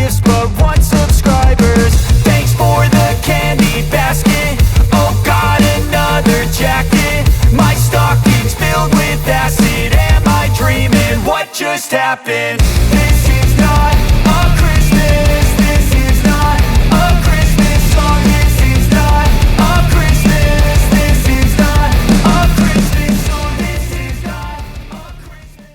gifts but 1 subscribers. Thanks for the candy basket. Oh god, another jacket. My stocking's filled with acid. Am I dreaming? What just happened? This is not a Christmas. This is not a Christmas song. This is not a Christmas. This is not a Christmas song. This is not a Christmas.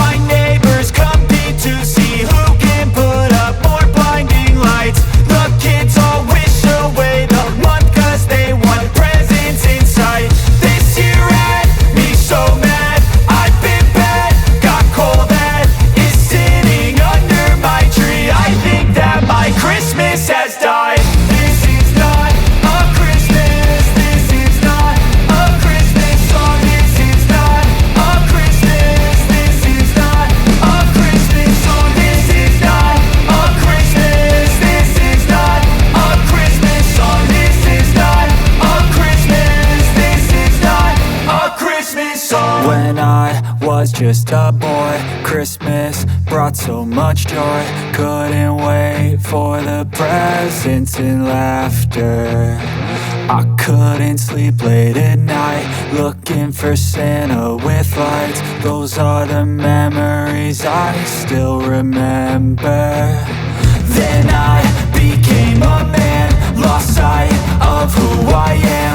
my neighbors compete to see who can put up more blinding lights. The kids all wish away the month 'cause they want presents in sight. This year had me so mad, I've been bad, got coal that is sitting under my tree. I think that my Christmas has died. This is not a Christmas, this is not a Christmas song. This is not a Christmas, this is not a Christmas song. This is not a Christmas, this is not a Christmas song. This is not a Christmas, this is not a Christmas song. When I was just a boy, Christmas brought so much joy. Couldn't wait for the presents and laughter. I couldn't sleep late at night, looking for Santa with lights. Those are the memories I still remember. Then I became a man, lost sight of who I am.